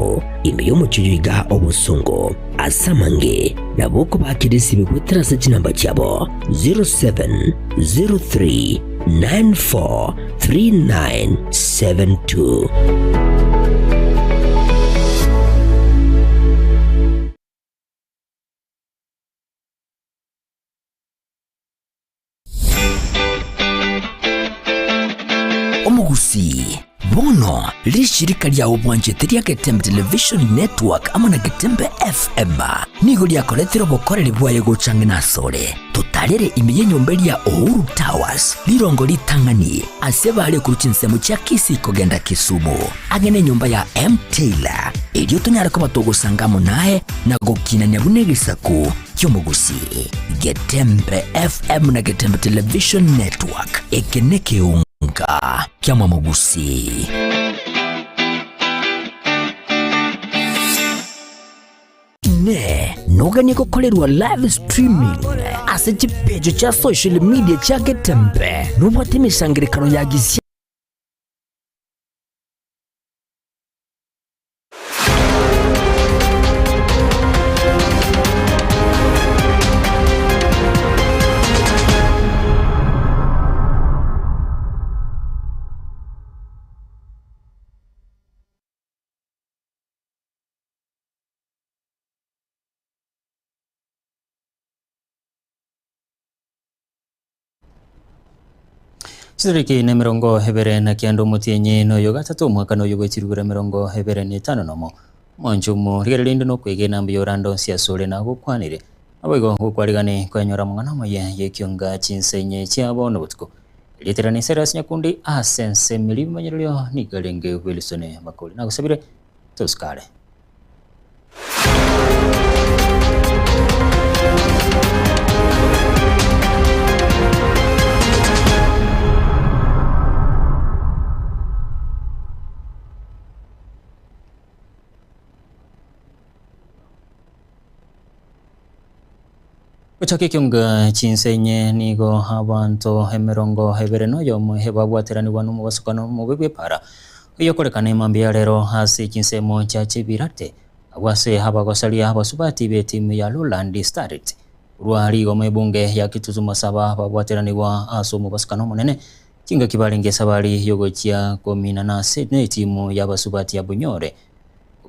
Kiambu imiyomo chujuiga obusungu asamange na boko bakirisi bigweterasa chinamba chabo 0703943972. Omugusi bono lishirika lya ubwanjete lya Getembe Television Network amana Getembe FM nigo lyakoretera obukoreri bwayo gucanga nasore tutarere imiye nyumba lya Uhuru Towers lirongo litangani ase bale kuruchinsemo cya Kisi kogenda Kisumu agene nyumba ya M Taylor iryo tunyara ko batogusangamo naye na gukina nyabunegisaku cy'omugusi Getembe FM na Getembe Television Network ekeneke Kiamwa Mugusi. Ne noganye gukorerwa live streaming ase chipejo cha social media cha Getembe nubwate imishangirikano yagize Chiziriki ne mirongo hebere na kiando mutienye no yoga tatu mwaka no yogo chirugura mirongo hebere ni tano nomo mwanjumu rigerelindo no kwege nambi yorando siasole na gukwanire abego gukwarigane kwanyora mwana moye yekionga chinsenye cyabo no butko literani seras nyakundi asense milimanyiryo ni galenge Wilson Makoli na gusabire tuskare. Kuchake kyonga chinsenye nigo abantu hemirongo hebere no yomu hebabwaterani wanu mubasukano mubebe para yokorekana imambia rero hasi chinsemo cha chibirate abwase habagosalia habasubati be timu ya Lowland Starlet urwari go mebunge ya kituzuma saba babwaterani wa aso mubasukano munene kinga kibalenge sabali yogochia komina na Sydney timu ya basubati ya Bunyore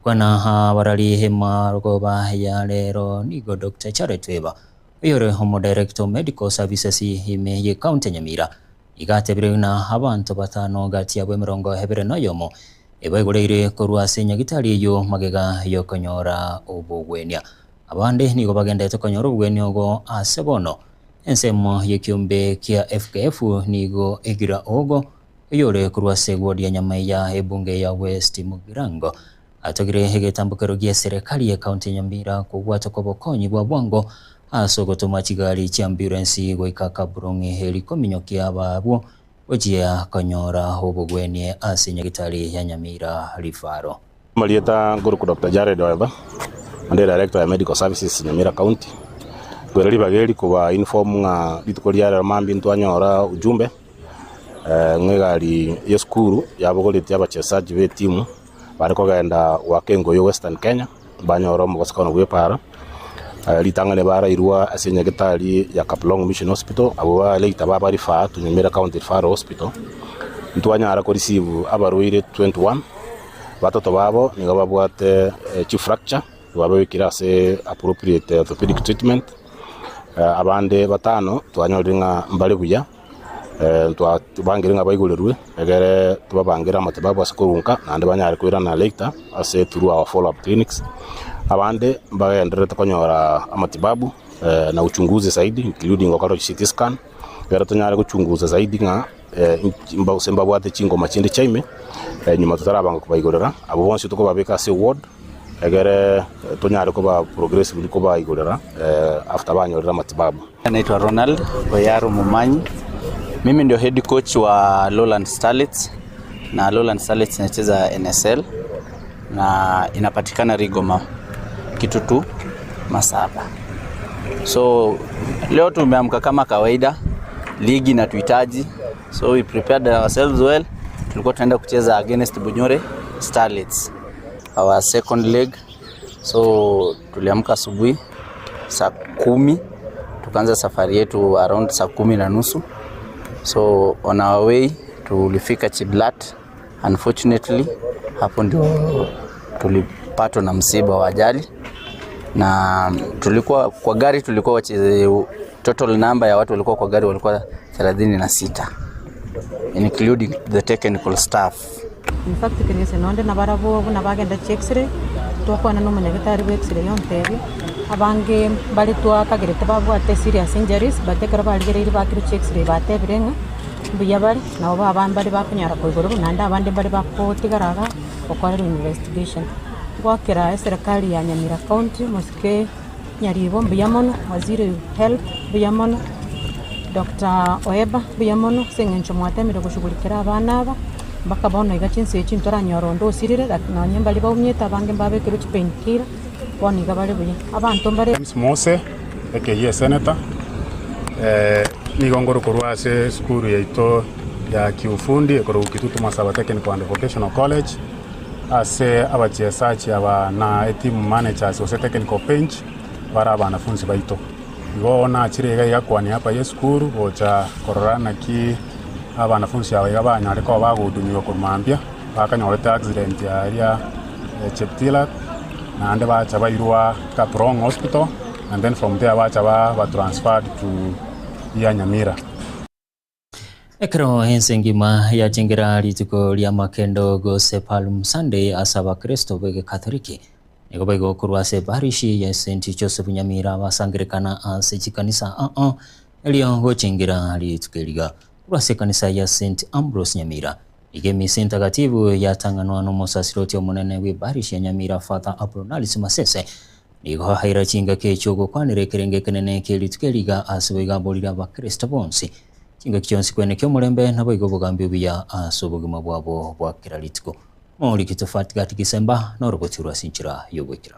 kwana habarali hema rogoba ya rero nigo Dr. Charetweba Yore Homo Director Medical Services ime ye county Nyamira igatebire na abantu batano gati ya mirongo hebere no yomo ebaigureire korwa senya gitari yo magega yo konyora obugwenya abande nigo bagenda tokonyora obugwenya go asebono ensemo yekyombe kia FKF nigo egira ogo yore korwa segwodi ya nyamaya ebunge ya West Mugirango atogire hegetambukero gie serikali ya county Nyamira kugwata kobokonyi bwa bwango asogotoma kigali cha ambulance goikaka buronge helikominyokia ababo ojia konyora obugwenye asinya gitari ya Nyamira Rifaro. Malieta Guru Dr. Jared Weba ande Director ya Medical Services Nyamira County gwereri bageri kuba inform nga bitukolia mambi ntwanyora ujumbe ngegari yeskuru yabogolete abachesaji be timu bariko genda wakengo yo Western Kenya banyora mu basakano bwepara litangane bara irua asenya gitari ya Kapulong Mission Hospital abo baleita baba rifa to Nyamira County Referral Hospital ntwanyara ko receive abaruire 21 batoto babo niga babwate chief fracture babekira se appropriate orthopedic treatment abande batano twanyoringa mbale kuya tubangiringa bayigulerwe egere tubabangira matibabu asikurunka nande banyari kwira na later ase through our follow up clinics abande bagendere tukonyora amatibabu na uchunguzi zaidi including okaro CT scan gara tunyara kuchunguza zaidi nga imba usemba bwate chingo machinde chaime nyuma tutarabanga kubayigorera abo bonse tuko babeka se ward egere tunyara ko ba progressive ko bayigorera after banyorera matibabu. Naitwa Ronald Oyaro Mumanyi. Mimi ndio head coach wa Lowland Starlets na Lowland Starlets inacheza NSL na inapatikana Rigoma Kitutu Masaba. So leo tumeamka kama kawaida, ligi na tuhitaji, so we prepared ourselves well. Tulikuwa tunaenda kucheza against Bunyore Starlets. our second leg. So tuliamka asubuhi saa 10 tukaanza safari yetu around saa 10:30. So on our way tulifika Chiblat. Unfortunately hapo ndio tulipatwa na msiba wa ajali, na tulikuwa kwa gari, tulikuwa total number ya watu walikuwa kwa gari walikuwa 36 including the technical staff. In fact kinese nonde nabarabo nabagenda x-ray twakwana no munyagitari wa x-ray yontebe abange bali twakagirete babwate serious injuries batekera baligereire bakiro x-ray batebirenga buya bali nabo babandi bali bakunyara koigoro nanda abandi bali bakotigaraga okorera investigation gwakira serikali ya Nyamira County Mosque Nyaribo buyamono waziri health buyamono Dr. Oeba buyamono sengencho mwatemire gushughulikira abana aba bakabona igachinse ekintu aranyorondo osirire na nyembali bawunyeta bange mbabekero chipenkira boniga bali buye abantu mbare Mose eke senator nigongoro kurwase skuru yaito ya kiufundi ekoro kitutu Masaba Technical and Vocational College ase abachesachi aba na team managers ose technical bench bara banafunzi baito igona chirega yakwani hapa yeskuru ocha kororana ki abanafunzi aba yabanya ariko bagudunyo kumambia bakanyorete accident ya Cheptila na ande bacha bairwa Kaprong Hospital, and then from there bacha ba transferred to Nyamira. Ekero ensengima ya chingira rituko lya makendo gose Palm Sunday asaba Kristo bege Katoliki nigo bego kurwase parishi ya St. Joseph Nyamira basangirikana ase chikanisa elio go chingira rituko liga kurwase kanisa ya St. Ambrose Nyamira igemi sintagativu yatanganwa no musasiroti omunene we parishi ya Nyamira Father Apollinaris Masese nigo haira chinga kecho gukwanire kerenge kenene kerituko liga asubega bolira ba Kristo bonsi chinga kyonsi kwene kyo mulembe nabo igo bugambi bya asubugima bwabo bwa kiralitiko muri kitofati gati Gisemba no robotirwa sinchira yobukira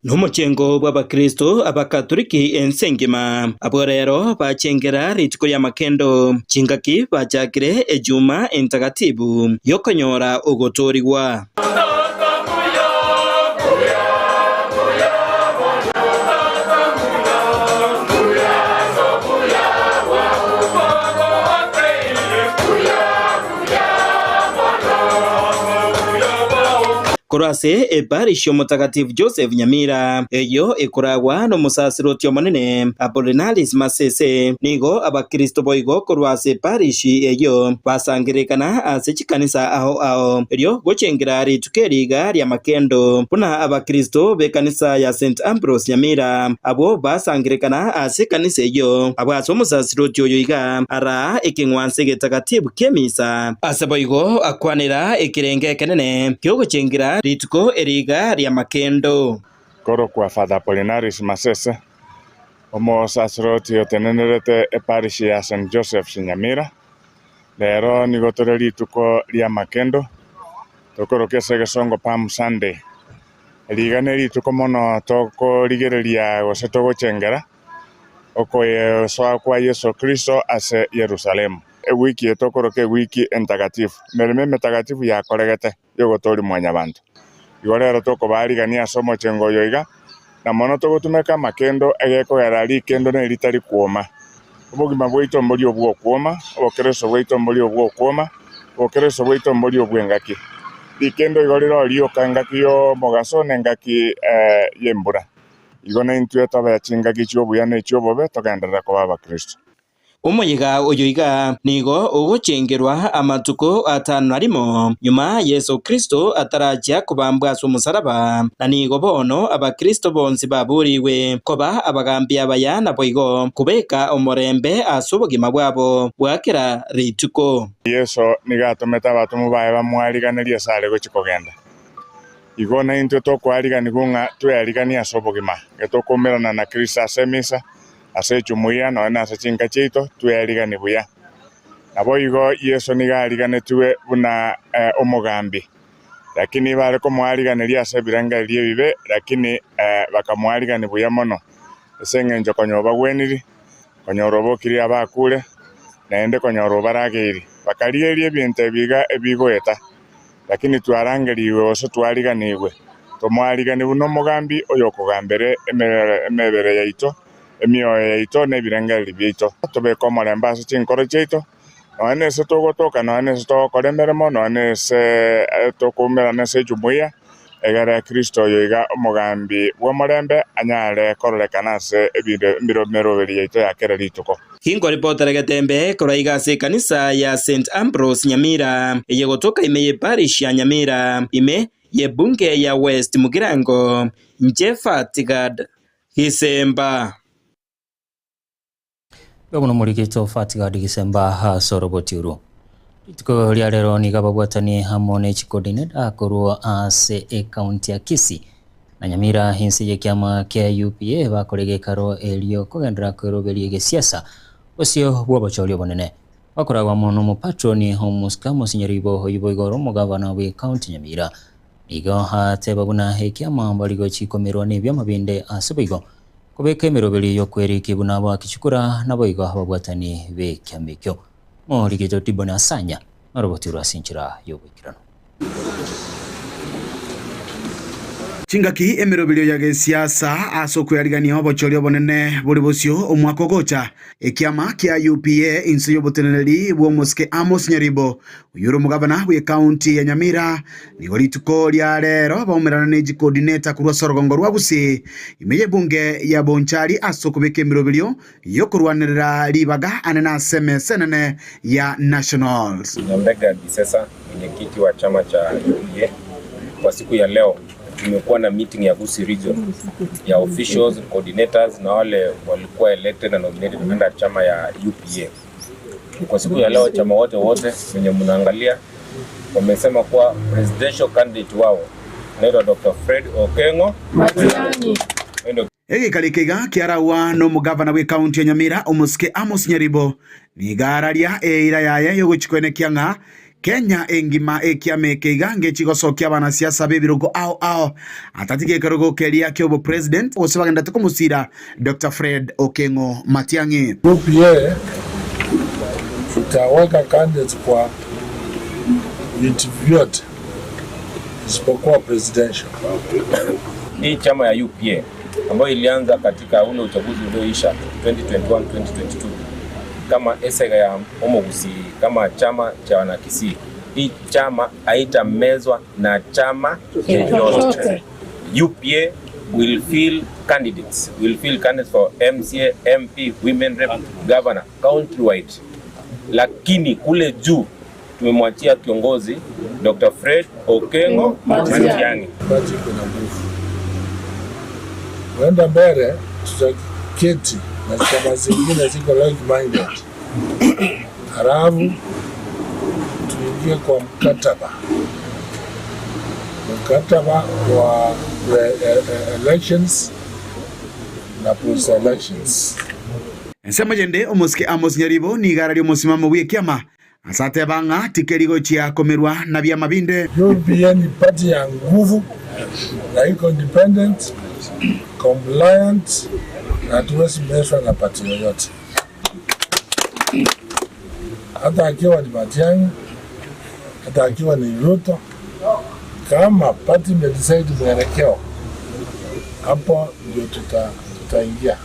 N'umucengo w'abakristo abakatoliki ensengima abo rero bacengera ritiko ya makendo chingaki bajagire ejuma entagatibu yokonyora ugotoriwa Kurase eparisho mutagatifu Joseph Nyamira eyo ekuragwa no musasiroti omunene Apollinaris Masese nigo abakristo boigo kurwase parishi eyo basangirikana ase chikanisa aho elio gochengera ritukeriga lya makendo puna abakristo bekanisa ya St. Ambrose Nyamira abo basangirikana ase kanisa eyo abwaso musasiroti oyo iga ara ekingwanse getagatifu kemisa ase boigo akwanira ekirenge kenene kyo gochengera rituko eriga lya makendo koro kwa Father Apollinaris Masese omo sacerdoti otenenerete eparishi ya St. Joseph Nyamira lero nigotore rituko lya makendo tokoro kese gesongo Palm Sunday eriga ne rituko mono toko ligereria gose togochengera okoye soa kwa Yesu Kristo ase Yerusalemu wiki etokoro ke wiki entagatifu mereme metagatifu ya koregete yogotori mwanya bantu igorero toko barigania somo chengo yoiga na mono togotumeka makendo egeko yarali kendo ne litari kuoma obugima bwito mboli obwo kuoma okereso bwito mboli obwo kuoma okereso bwito mboli obwengaki likendo igorero lio kangaki yo mogaso nengaki yembura igona intueta ba chingaki chobuya ne chobobe tokandara ko baba Kristo umuyiga oyoiga nigo ogochengerwa amatuko atanu arimo nyuma Yesu Kristo ataraja kubambwa sumusaraba na nigo bono abakristo bonsi baburiwe koba abagambi abayana boigo kubeka omorembe asubugima bwabo bwakira rituko Yesu nigatometa batumu bae bamwariganeria sare gochikogenda igona into tokwariga nigunga twariga asubugima getokomerana na Kristo asemisa ase chumuya no na ase chinga chito tuyarigani buya nabo igo Yesu nigarigane tuwe buna omugambi lakini bale ko mwariganeria ase biranga liye bibe lakini bakamwarigani buya mono esenge njokonyo bagweniri konyoro bokiri abakule naende konyoru baragiri bakarigerie bintu biga ebigoeta lakini twarangeriwe ose twariganirwe tomwariganirwe no mugambi oyo kugambere emebere yaito emioyo yaito nebirengeri byaito tobeka omorembe ase chinkoro chaito none se togotoka none se tokora emeremo none se tokumera nase jumuiya egere Kristo yoiga omugambi bw'omorembe anyare kororekana ase emiromero yaito yakere rituko. Hingo ripota Gatembe koraiga ase kanisa ya St Ambrose Nyamira eye gotoka ime ye parish ya Nyamira ime ye bunge ya West Mugirango Fatigad Gisemba Yoguno murigito Fatigad Gisemba ha sorobotiro Itiko ria rero ni gabagwatani hamone chikoordinate akorwo ase county ya Kisii na Nyamira hinsi ye kiama kia UPA bakorege karo elio kogendera kweroberie gesiasa osio bwobochorio bonene bakoragwa mono mu patroni homuska musinyaribo hoyibo igoro mugavana we county Nyamira nigo hateba buna hekiama baligo chikomerwa ne byamabinde asubego kubeka emeroberi yo kweriki buna bwa kichukura nabo igo habagwatani be kyamekyo morigito tibona sanya marobotiro asinchira yobikirano Chingaki emerobelio ya gesiasa asoko yarigania obochorio bonene buri bosio omwako gocha ekiama kia UPA inso yoboteneri bwo Muske Amos Nyaribo uyuru mugavana we county ya Nyamira nigo rituko lya rero baumerana ne coordinator kurwa Sorogongo rwa Gusii imeye bunge ya Bonchari asoko beke emerobelio yokurwanirira libaga anena senene ya Nationals. Nyambega Bisesa mwenyekiti wa chama cha UPA kwa siku ya leo tumekuwa na meeting ya Gusii region ya officials, coordinators na wale walikuwa elected na nominated kwenda chama ya UPA. Kwa siku ya leo chama wote wenye mnaangalia wamesema kuwa presidential candidate wao anaitwa Dr. Fred Okengo Matiang'i. Egi kalikega kiarawa no mugavana we county ya Nyamira Muske Amos Nyaribo ni gararia eira yaya yoguchikwene kianga Kenya engima ekiamekeiga ngechigosokia bana siasa bebirogo ao atatike karogo kelia kyobo president osebagenda tukomusira Dr. Fred Okengo Matiang'i. UPA tutaweka candidates kwa viti vyote isipokuwa presidential. Hii chama ya UPA ambayo ilianza katika ule uchaguzi ulioisha 2021-2022 kama esega ya Gusii kama chama cha wana Kisii. Hii chama haitamezwa na chama yoyote. UPA will fill candidates for MCA, MP, women rep, governor countrywide. Lakini kule juu tumemwachia kiongozi Dr. Fred Okengo Matiang'i. Basi kuna nguvu. Wenda mbele tutaketi na chama zingine ziko like minded. Halafu tuingie kwa mkataba wa elections na post elections. Nsema jende Muske Amos Nyaribo ni gara lyo musimamo bwe kiama asate banga tikerigo chia komerwa na bya mabinde. UPA ni party ya nguvu na iko independent, compliant na tuwezi meshwa na party yoyote. Hata akiwa ni Matiang'i, hata akiwa ni Ruto, kama party imedecide mwelekeo, hapo ndio tutaingia.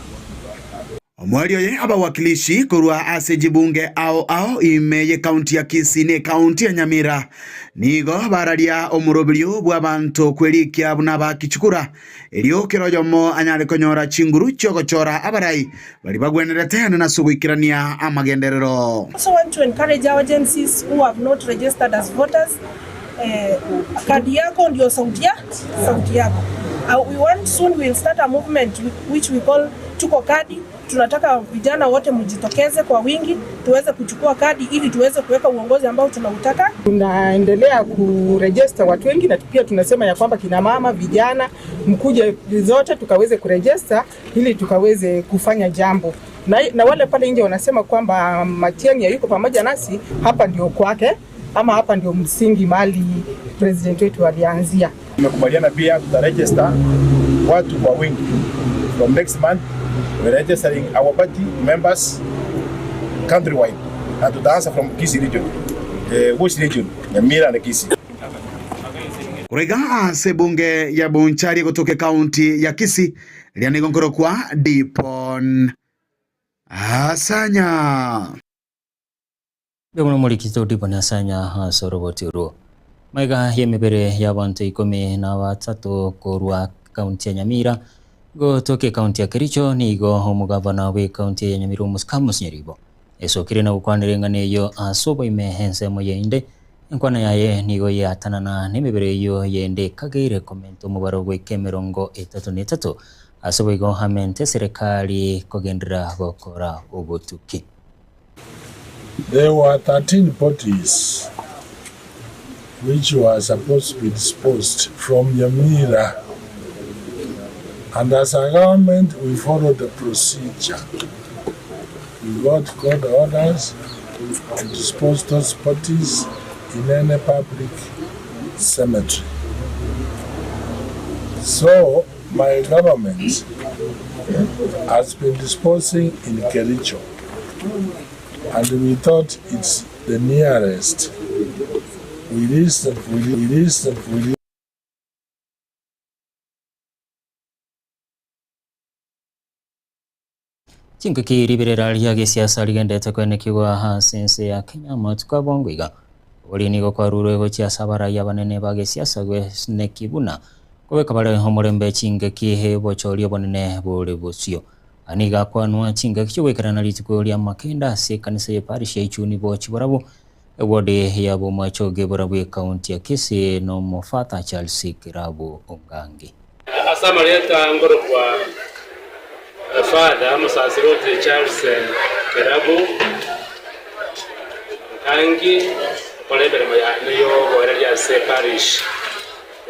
Omwali oye abawakilishi kurwa ase jibunge ao imeye county ya Kisii ne county ya Nyamira nigo bararia omurobelio bw'abantu kwerikia buna bakichukura elio kirojomo anyale konyora chinguru chogochora abarai bali bagwenerete na sugwikirania amagenderero. I also want to encourage our agencies who have not registered as voters. Kadi yako ndio sauti yako. We want soon we'll start a movement which we call Tuko Kadi. Tunataka vijana wote mjitokeze kwa wingi tuweze kuchukua kadi ili tuweze kuweka uongozi ambao tunautaka. Tunaendelea kuregister watu wengi na pia tunasema ya kwamba kina mama, vijana mkuje zote tukaweze kuregister ili tukaweze kufanya jambo. Na wale pale nje wanasema kwamba Matiang'i yuko pamoja nasi, hapa ndio kwake ama hapa ndio msingi mali president wetu alianzia. Tumekubaliana pia tutaregister watu kwa wingi. From next month we're registering our party members countrywide. na tutaanza from Kisii region, West region, Nyamira na Kisii. Kurega ase bunge ya Bonchari kutoka kaunti ya Kisii lianigongoro kwa Dipon Asanya. Bemuno mulikito Dipon Asanya asoroboti uro. Maiga yemebere y'abantu 13 korwa kaunti ya Nyamira gotoke kaunti ya Kericho nigo omugavana we kaunti ya Nyamira Amos Nyaribo esokire na gukwanirengane yo asobo imehense moyende enkwana yaye nigo yatanana nemebere yo yende kagire komento mubaro gwe kemerongo 33 asobo igo hamente serikali kogendera gokora obotuki. There were 13 bodies which were supposed to be disposed from Nyamira, and as a government we followed the procedure. We got court orders to dispose those bodies in any public cemetery. So my government has been disposing in Kericho, and we thought it's the nearest. We listened. Chinkaki riberera lya gisiasa ligendete kwenekirwa hasense ya Kenya matuka bongwiga uri nigo kwarurwe go chiasa baraya banene ba gisiasa gwe nekibuna kobeka bare homorembe chinkaki hebo chori bonene bore busio aniga kwanwa chinkaki chwekerana litiko lya makenda se kanisa ya parish ya Ichuni bo chiborabo wode ya bo machoge borabo county ya Kisii no mofata Charles Kirabo Ongangi asama leta ngoro kwa Father Musasirote Charles Kirabo Ongangi kolebere niyo bora lya se parish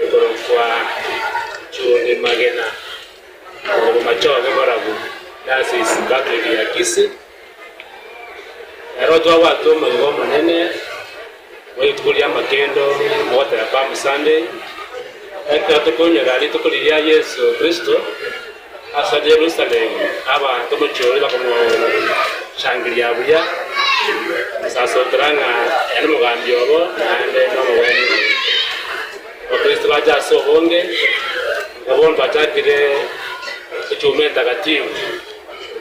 ngoro kwa Chuni Magena bo machoge borabo Diocese Catholic ya Kisii Erotwa watu mwengo manene Waitukulia makendo Mwata ya Palm Sunday Eka tukunyera litukulia Yesu Kristo Asa Jerusalem Aba tumuchori bakomo Shangilia buya Sasa turanga Enu mugambi obo Naende nomo weni Wakristo waja sohonge Wabondo watakire Tuchume takatimu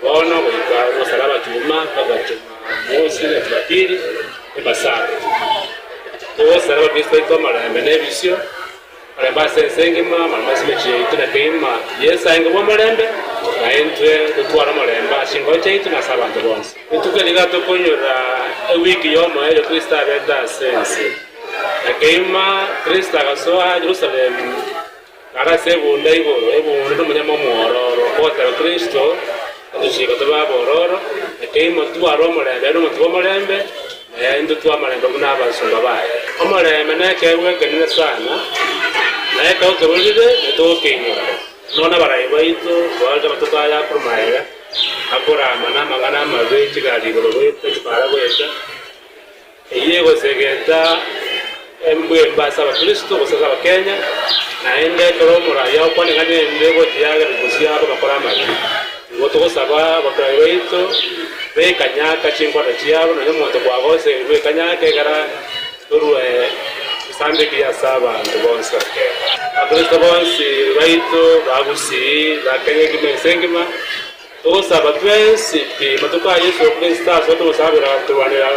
Bono wika usalaba chuma Kagachuma Mosi na Jumapili Pasaka. Tuwo saraba Kristo ito marembe n'ebisyo. Marembe asensengima, marembe asimechiye itu na keima. Yesa ingo bo marembe, na entwe tutwara marembe ashingo cheitu na sabantu bonse. Ntukeliga tukunyura wiki yomo eyo Kristo abeda sense. Na keima Kristo agasoa Jerusalem. Ara sebunda igoro, ebunda munyama muororo. Kotera Kristo Tushika tuba bororo, keimo tuwaro marembe, no tuwa marembe. Endo tuwa marembe kuna abasumba baye. Omarembe nekewe kenene sana. Neka otorulire etokenyura. Nona barayi baitu walta batokaya promaira. Akora mana mangana mabe kigali gorowe tekipara gwesa. Yego segeta embwe mbasa ba Kristo bosasa ba Kenya. Naende koromura yao kwani ngane ndego tiaga bikusia bakora mali. Woto saba bakaito be kanyaka chingwa chiaro no moto kwa gose be kanyaka gara turwe sande kia saba ndonsa akristo bonsi baito bagusi la kenya kimesengima to saba twensi pi matoka Yesu Kristo soto sabira tuwanira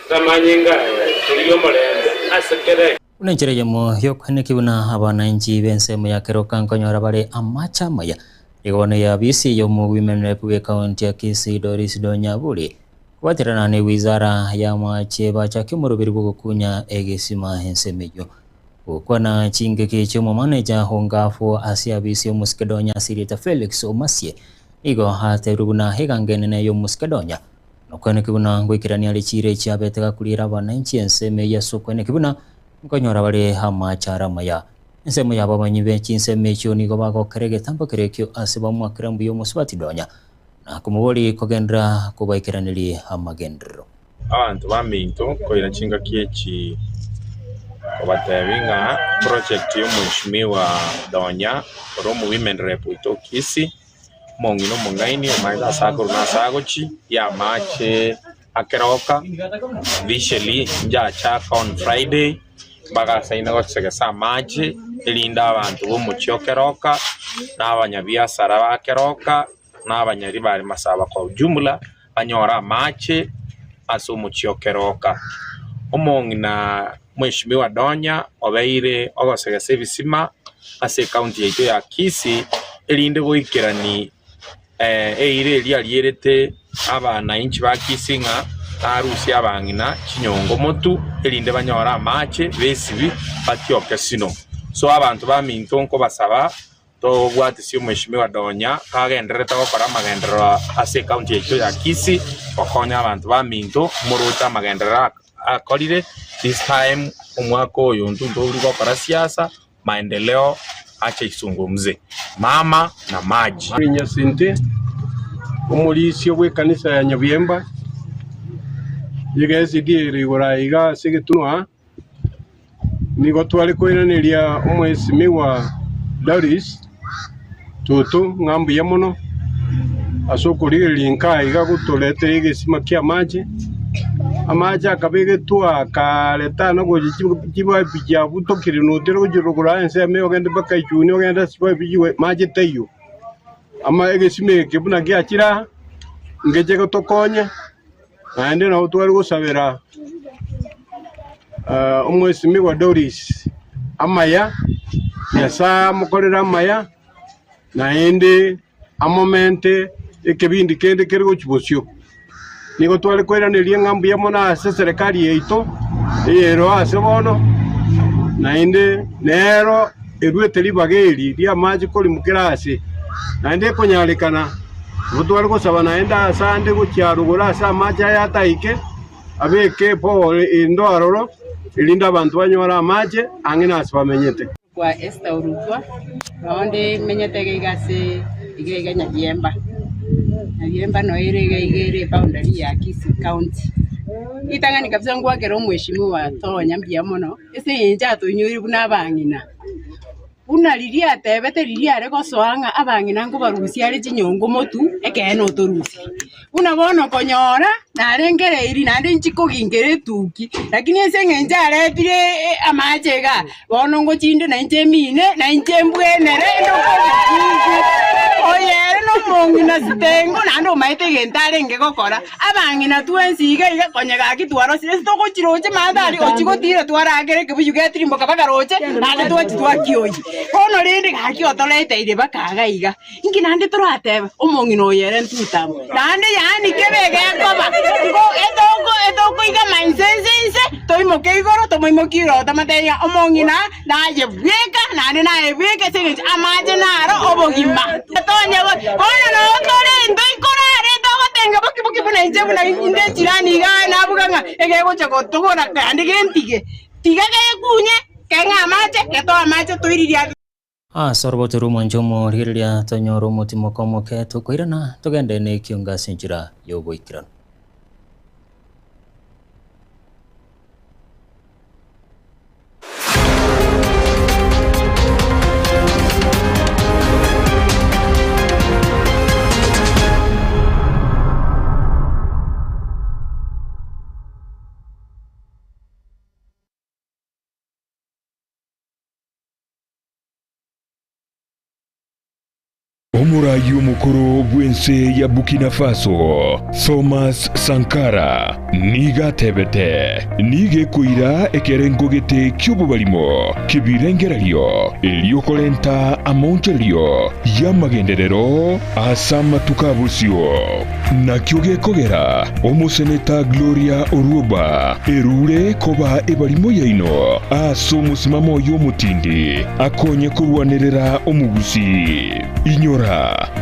tamanyinga tuliyo marende asekere unenchereje mo yokwene kibuna abananchi bense mu yakero kankonyora bare amacha maya Igone ya bisi yo mu women rep we county ya Kisii Doris Donyabuli kwatirana ne wizara ya mache bacha kimurubiri gukunya egesima hensemeyo ukwana chingeke chomo manager hongafu asia bisi yo Muskedonya Sirita Felix Omasie igo haterubuna hegangene yo Muskedonya nokwene kibuna ngwikirani ali chire chabetega kulira bananchi enseme ya sokone kibuna nkonyora bare hamacha maya Nsemo yaba banyibe chinseme cyo nigo bago kerege tambo kerekyo asiba mwakrambu yo musbati donya na kumuboli kogendra kubaikiranili amagendro abantu baminto koira chinga kiechi obatebinga project yo mheshimiwa Donya Oromo Women Rep ito Kisii mongino mongaini omaida sako na sagochi ya mache akeroka visually njachaka on Friday baga saina gosegesa maji ilinda abantu bo mucyokeroka n'abanyabiasara bakeroka n'abanyari bari masaba kwa ujumla banyora maji aso mucyokeroka omongi na Mheshimiwa Donya obeire ogosegesa ebisima ase county yaito ya Kisii elinde goikirani eire lyerete abana inchi ba Kisii nga arusi abangina chinyongo motu elinde banyora amache besibi batyoke sino so abantu ba minto nko basaba to bwatisi Mheshimiwa Donya kagendereta gukora amagendero ase county yaito ya Kisii okonya abantu ba minto muruta amagendera akorire this time umwaka oyo ntunto uri gukora siasa maendeleo acha isungumze mama na maji. Nyasinte umulisio we kanisa ya Nyabyemba yigeze diere goraiga sigetunwa nigo twali koiranĩria Mheshimiwa Doris tutu ngambu ya muno asokurigeria nkaiga gutuletera igisima kia maji amaji akabegetua kaleta no gojiba bijya butokire no tero gojurugura ense me ogende bakayuni ogenda siba bijiwe maji teyo ama igisime kibuna giakira ngeje gotokonye ande no twari gusabira Mheshimiwa Doris amaya yasa mukorera amaya na ende amomente ekebindi kende kergo chibosyo nigo twali kweranĩria ngambu ya mona ase serikali yaito ero ase bono na ende nero erwete libageri ria maji koli mukirase na ende konyarekana twali gusaba na enda asande gukyarugura asa maji ayataike abeke po indo aroro ilinda abantu banyora amaje angina asibamenyete kwa Esther Urugwa naonde menyete gigase igega Nyabyemba no igere boundary ya Kisii County itangani kabisa ngwakero Mheshimiwa Tonya mbia mono ese yenja tonyuri buna bangina unaliria tebete liria reko soanga abangina ngo barusi ari chinyongo motu ekeno torusi unabona konyora na rengere iri na nchiko gingere tuki lakini ese ngenja aretire amachega bono ngo chinde na nchemine na nchembwenere ndo oyere no mongina sitengo na ndo maite gentare ngekokora abangina tuensiga iga konyega kitwaro sire stoko chiroche mandari ochigotire twaragere kebuyugetiri mboka bagaroche na ndo twakioyi kono rindi gaki otolete ire bakaga iga ingi nande turateba omongina oyere ntutamo nande yani kebege yakoba ngo edoko iga mainsense toimoke igoro tomoimokiro tamateya omongina naye bweka nande naye bweka senge amaje naro obogima tonya ona no tore ndo ikorare togotenga bokiboki buna injebu na inde jirani iga nabuganga egego chako togora kandi gentige tigage kunye kenga amaje keto amaje toiriria sorbote rumo njomo riria tonyoro mutimo komoke tukoirana tugende ne kiunga sinjira yoboikirana Omurayi omukuru bwense ya Burkina Faso Thomas Sankara niga tebete nige kuira ekerengo gete ky'obubalimo kibirengeralyo eliokolenta amoncheryo yamagenderero asamatukabursyo nakyo gekogera omuseneta Gloria Oruoba erure koba ebalimo yaino asomusimamo y'omutindi akonye kurwanirira omugusi inyora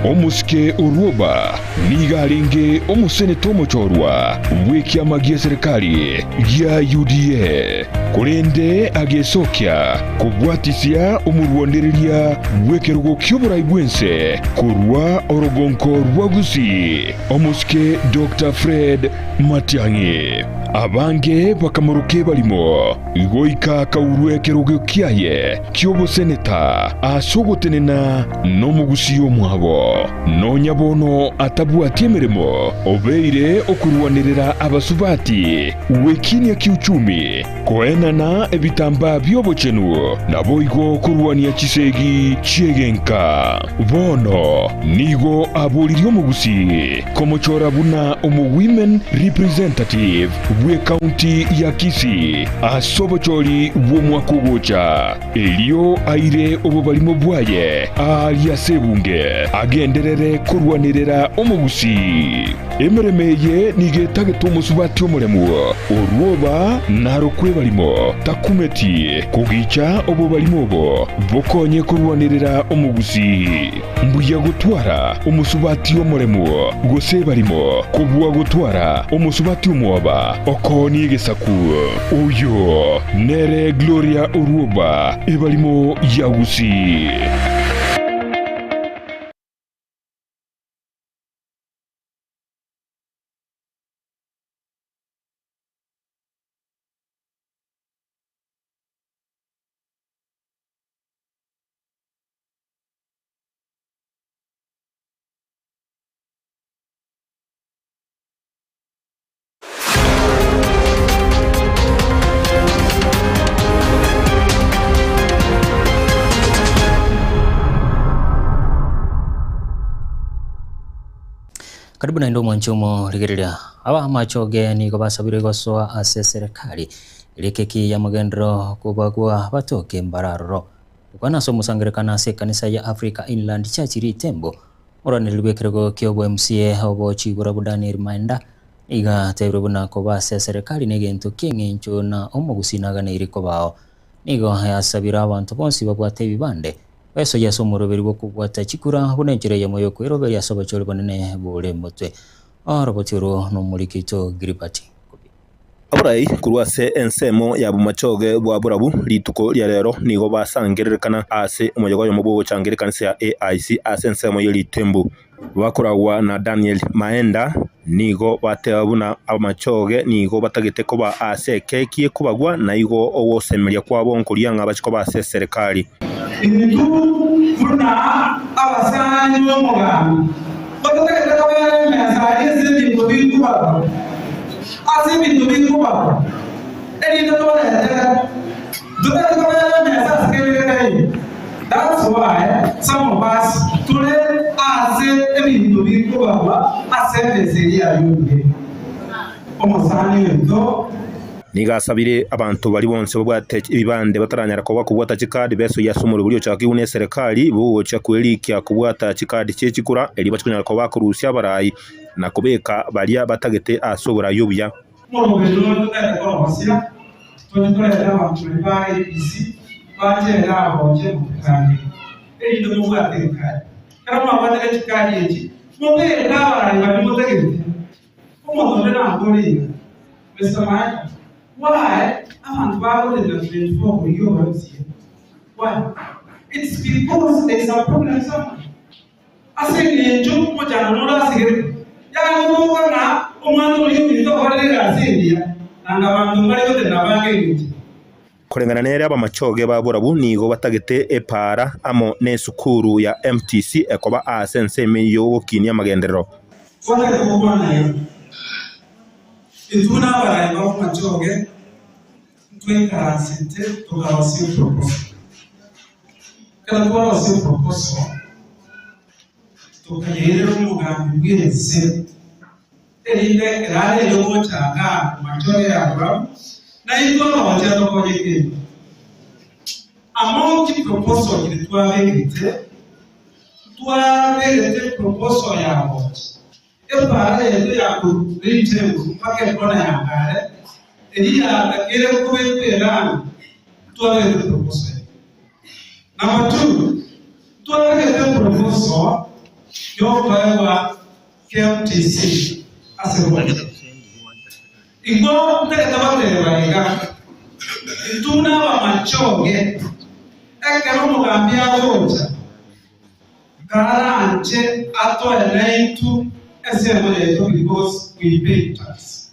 omusike Oruoba niga alenge omuseneta omuchorwa bwekyama gya serikali gya UDA kurinde agesokya kubwatisia umurwandereria gwekerugo ky'oburai bwense kurwa orogonko rwa Gusii omuske Dr. Fred Matiang'i abange bakamuruke balimo igoika kaurwe kerugo kyaye ky'obuseneta asogotenena n'omugusi omwabo nonyabono atabwati emirimo obeire okurwanirira abasubati wekinia kiuchumi koenana ebitamba by'obuchenu naboigo kurwania chisegi chiegenka bono nigo aboliri omugusi komochora buna women representative bwe county ya Kisii asobochori bw'omwakogocha elio aire obubalimo bwaye alia sebunge agenderere kurwanirira omugusi emeremeye nigetage tomusubati omulemu orwoba narokwe balimo takumeti kugicha obubalimo obo bokonye kurwanirira omugusi mbuya gutwara omusubati omulemu gose balimo kubwa gutwara omusubati omwoba okoni gesaku uyo nere Gloria Orwoba ebalimo ya Gusii. Karibu na ndo mwanchumo rigereria aba machoge ni gobasabire gosoa ase serikali irekeki ya magendro kubagwa batoke mbararo ukana so musangerekana ase kanisa ya Africa Inland Church ri Tembo oranirwe kerego kyobo MCA obo chigura budani reminder iga tebrubuna ko ase serikali negento kengencho na omugusinaga ne iriko bao nigo yasabira abantu bonsi babwate bibande Eso ya somoroberi bwo kubwata chikura bunenjere ya moyo kwero ya sobachore banene bole motwe arabotiro no mulikito gripati Aburai kurwase ensemo ya bumachoge bwa burabu lituko lya rero nigo basangererekana ase umuyogo yo mubugo changerekana ya AIC ase ensemo yo litembu bakoragwa na Daniel Maenda nigo batebuna amachoge nigo batagete ko ba ase keki kubagwa na igo owosemeria kwabo nkurianga abachiko base serikali Itu funa abasanyi b'omugambi batatagete ko bemeza ez'ebintu bikubaga ase ebintu bikubaga erinde toleetera tutatagete ko bemeza asikebirekayo. That's why some of us today ase ebintu bikubaga ase emeze yayunge omusani wento nigasabire abantu bari bonse bwate ibibande bataranyara ko bakubwata chikadi beso yasumura buriyo chakibune serikali buwo chakwelikia kubwata chikadi chekikura eri bachunyara ko bakurusya barayi na kubeka balia batagete asobora yobya mo bezo tutata ko basia tutata abantu bari isi baje nabo je mukandi eri ndo bwate chikadi kama batagete chikadi echi mo be barayi bari mutagete ko mo ndo na ngori besama. Why? I'm not in the 24 years. Why? It's because there's a problem somewhere. I say, you don't put an order cigarette. Young woman, a man who lives in the Holy India, and I want to marry the Navagate. Kurengana nere abamachoge baburabu nigo batagete epara amo ne sukuru ya MTC ekoba asense meyo kinya magendero. What is the woman? Ituna barayi b'amachoge twekaransite tukabasiyo proposal kada twabasiyo proposal tukayerera umugambi bw'ensi erinde erare yogo changa machoge yabura naitwa abajya dokogeke amount proposal kiri twabegete proposal yabo epara yeto yakurite mpaka kona yangare eliya takere kubetera twabegete proposal. Number 2, twabegete proposal yo kwa KMTC asero ingo ndekatabatera bayiga ituna ba machoge ekero mugambia goza garanje atoelaitu esemo yetu because we pay tax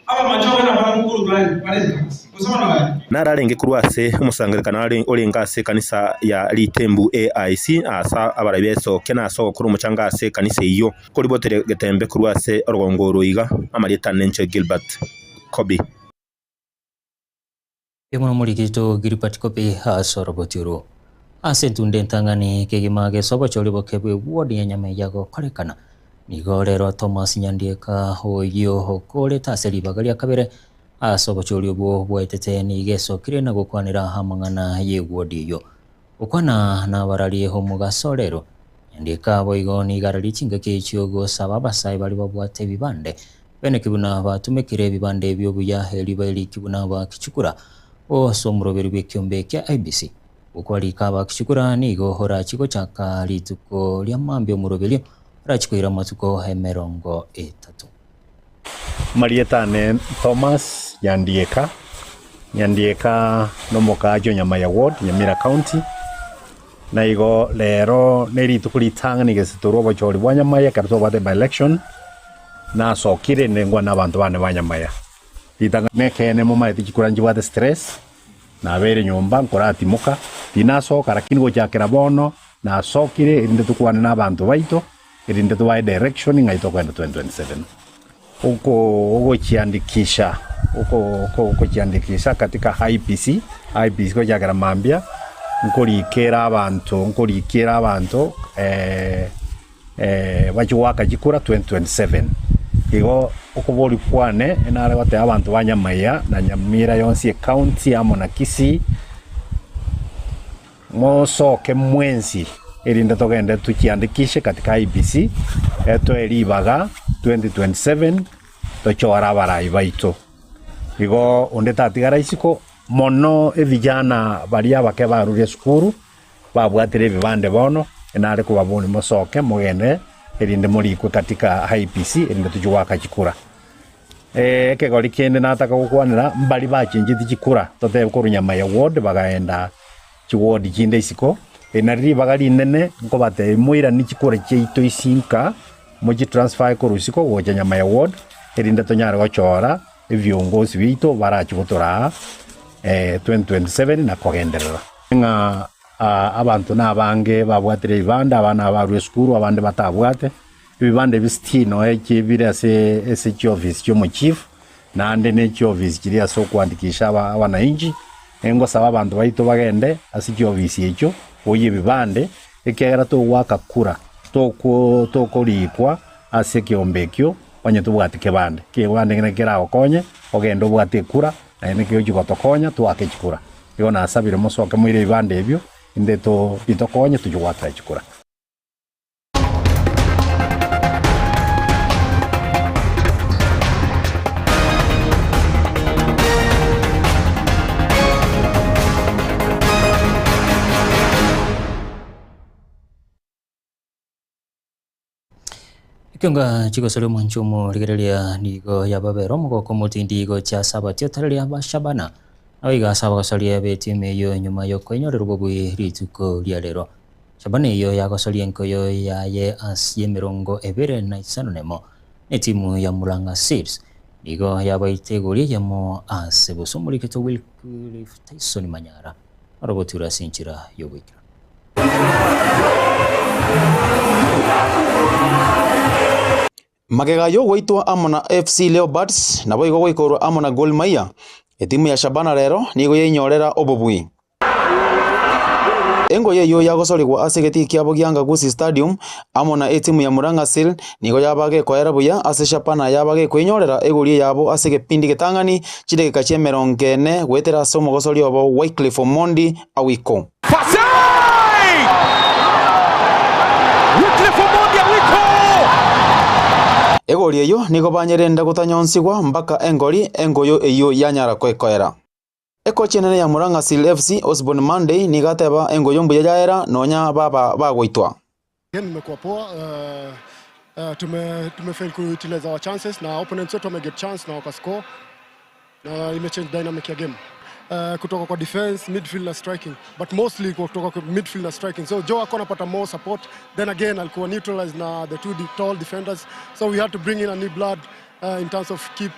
aba machoge na baramukuru bale tax kusoma na nararenge kurwase umusangirekana uri ngase kanisa ya Litembu AIC asa abarabeso kena so kuri umucangase kanisa iyo kuri botere getembe kurwase orgongoro iga amarita nenche Gilbert Kobi Yemono muri kito Gilbert Kobi asoro botiro asentunde ntangani kegimage sobo chori bokebwe wodi nyame yago korekana nigo rero Thomas Nyandieka hoyo hokore taseri bagalia kabere asobo chori obwo bwetete ni geso kirena gukwanira hamangana yegwodi yo ukwana na barali ho mugasorero Nyandieka boigo ni garali chingake chyogo sababa sai bali babwate bibande bene kibuna batumekire bibande byobuya heli bali kibuna bakichukura o somuroberi bw'ekyombe kya IBC ukwali kaba kishukura nigo hora chiko chaka lituko lya mambyo murobeli rachikoira matuko hemerongo 3 Marietane Thomas Nyandieka nomokajo Nyamaya Ward Nyamira County na igo lero nerituko litanga nigesitoro bachori bwanyamaya karto bade by election na sokire nengwa nabantu bane banyamaya litanga nekene moma tichikuranji bade stress na bere nyomba nkorati muka dinaso karakini gojakera bono na sokire irinde tukwana nabantu baito irinde tuwae direction ngaito kwenda 2027 uko chiandikisha katika IPC ko jagara mambia nkorikera abantu bachiwaka jikura 2027 igo ukubori kwane enare gote abantu banyamaya na Nyamira yonsi county amona Kisii mosoke mwenzi irinde togende tukiandikishe katika IBC eto eribaga 2027 tochora barai baito igo onde tatigara isiko mono evijana baria bake barurie skuru babwatire bibande bono enare kubaboni mosoke mugende irinde muri katika IPC irinde tujuwaka chikura kegori kende nataka gukwanira mbali bachinjiti chikura tote ko Nyamaya Ward bagaenda chiwodi kinde isiko enari bagali nene ngo bate muira ni chikura cheito isinka muji transfer ko rusiko goja Nyamaya Ward irinde tonyara gochora evyongozi bito barachigotora 2027 na kogenderera nga abantu nabange babwatire ibanda abana barwe skuru abande batabwate ibibande bistino ekibira ese office cyo mu chief nande ne office kiriya so kwandikisha abananchi engo saba abantu baito bagende asiki office echo oye bibande ekera to waka kura to korikwa asiki ombekyo onye tubwatike bande kibande ngekera okonye ogendo bwate kura na nekyo jigotokonya tuake chikura yona asabire mosoke mwire ibande ebyo indeto bitokonye tujuwata chikura Kyonga chiko solo manchumo rigerelia nigo yababero mugoko mutindi go cha sabatyo tarelia bashabana awiga saba salia betime yo nyuma yo kwenyorero bobwi rituko lya lero shabane yo yagosolia nkoyo yaye asye mirongo ebere na isano nemo etimu ya Murang'a Seals nigo yabaiteguria yamo asebusumuri kito Wycliffe Tyson Manyara arobotura sinchira yo wikira Magegayo gwaitwa amona FC Leopards na boigo gwikorwa amona Gor Mahia etimu ya Shabana rero nigo yinyorera obobui engo yeyo yagosorigwa asegeti kiabo gianga Gusii Stadium amona etimu ya Murang'a Seals nigo yabage koera buya ase Shabana yabage kwinyorera egurie yabo asege pindi getangani chidegeka chie 40 gwetera somo gosori obo Wycliffe Omondi awiko egori eyo nigo banyerenda gutanyonsigwa mpaka engoyo eyo yanyara kwekoera ekochi nene ya Murang'a Seals FC Osborne Monday nigateba engoyo mbuya yaera nonya baba bagwitwa nimekuwa poa tumefail ku utilize our chances na opponents wetu wame get chance na wakascore na ime change dynamic ya game kutoka kwa defense, midfield na striking, but mostly kutoka kwa midfield na striking. So Joe akona pata more support, then again alikuwa neutralized na the two tall defenders, so we had to bring in a new blood in terms of keep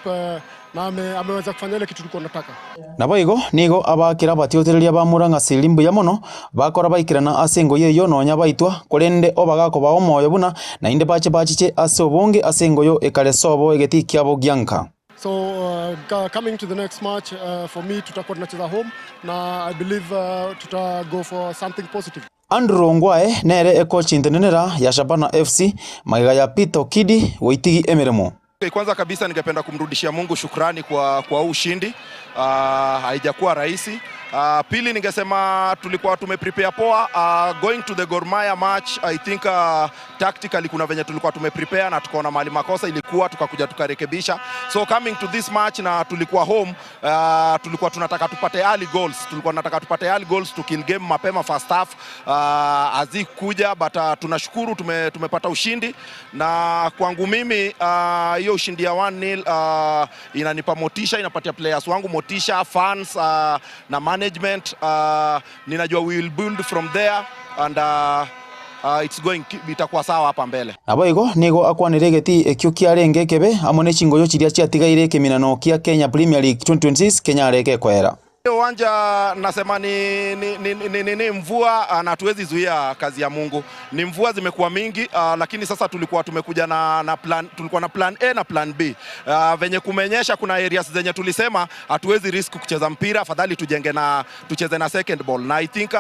na ameweza kufanya ile kitu tulikuwa tunataka. Nabo igo nigo abakira batiotereria ba Murang'a Silimbu ya mono bakora baikirana asengo yeyo nonya baitwa kurende obagako ba omoyo buna na inde bachiche ase obonge asengo yo ekare sobo egeti kyabo gyanka. So coming to the next match for me tutakuwa tunacheza home na I believe tuta go for something positive. Andrew Ngwae nere coach intenenera ya Shabana FC magiga ya Peter Kidi Waitigi Emeremo. Kwanza kabisa ningependa kumrudishia Mungu shukrani kwa ushindi. Haijakuwa rahisi. Pili ningesema tulikuwa tumeprepare poa. Going to the Gor Mahia match, I think tactically kuna venye tulikuwa tumeprepare na tukaona mahali makosa ilikuwa tukakuja tukarekebisha. So coming to this match na tulikuwa home, tulikuwa tunataka tupate early goals. Tulikuwa tunataka tupate early goals to kill game mapema first half. Azikuja but tunashukuru tumepata ushindi na kwangu mimi hiyo ushindi ya 1-0 inanipa motisha, inapatia players wangu motisha, fans na management. Ninajua we will build from there and it's going bitakuwa sawa hapa mbele. Aboigo nigo akwanire geti ekyo kiarenge kebe amone chingoyo chiria chiatigaire keminano kia Kenya Premier League 2026 Kenya areke kwera. Uwanja nasema ni mvua na tuwezi zuia kazi ya Mungu. Ni mvua zimekuwa mingi lakini sasa tulikuwa tumekuja na plan, tulikuwa na plan A na plan B. Venye kumenyesha kuna areas zenye tulisema hatuwezi risk kucheza mpira, afadhali tucheze na second ball. Na I think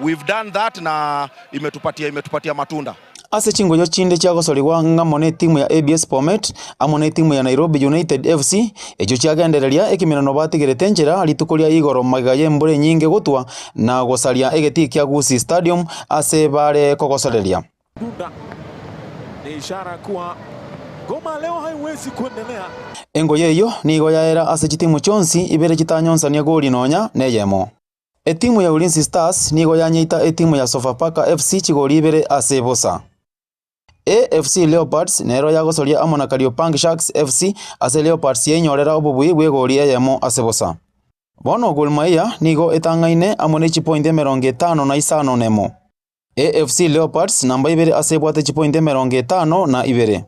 we've done that na imetupatia matunda. Ase chingoyo chinde chagosoliwa ngamone timu ya ABS Bomet amone timu ya Nairobi United FC ejo chiagendereria ekimirano batigirete njera ritukuria igoro magaye mbure nyinge gutwa na gosaria egeti kya Gusii Stadium ase bare kogosoreria. Ni ishara kuwa Goma leo haiwezi kuendelea. Engo yeyo nigo yaera ase chitimu chonsi ibere chitanyonsania goli nonya neyemo. Etimu ya Ulinzi Stars nigo yanyeita etimu ya Sofapaka FC chigori ibere ase bosa. AFC Leopards nero yagosoria amona Kariobangi Sharks FC ase Leopards yenyorera obubui bwegori eyemo ase bosa. Bono Gor Mahia nigo etangaine amone chipointe 55 nemo. AFC Leopards namba ibere ase bwate chipointe 52.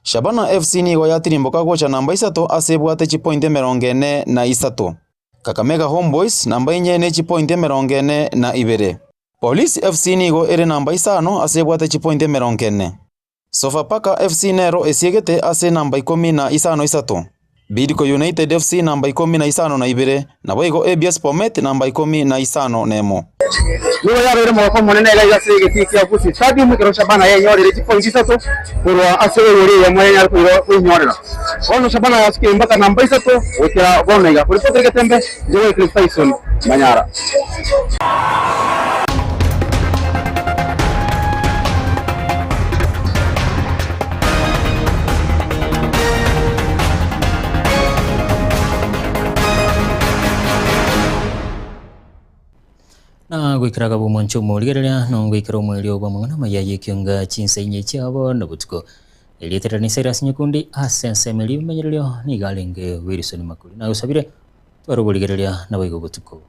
Shabana FC nigo yatirimboka gocha namba 3 ase bwate chipointe 43. Kakamega Homeboys namba 4 chipointe 42. Police FC nigo ere namba 5 ase bwate chipointe 40. Sofapaka FC nero esiegete ase namba 13. Bidco United FC namba 12 na boigo ABS Bomet namba 15 nemo. Nigo yarore moko monene ga yasegeti kya Gusii Stadium kero Shabana yenyorere chipointi 3 kurwa ase yori ya mwenya kunyorera. Ono Shabana yasikie mbaka namba 3 ukira bonega kulipotera ketembe Joel Chris Tyson Manyara. Na gwikiraga bumoncho murigereria no gwikira umweli oba mwana mayaye kyonga chinsenye cyabo nabutuko eliterani serious nyikundi asensemeli bimenyererio ni galenge Wilson Makuri na usabire twaro burigereria na bwigo butuko.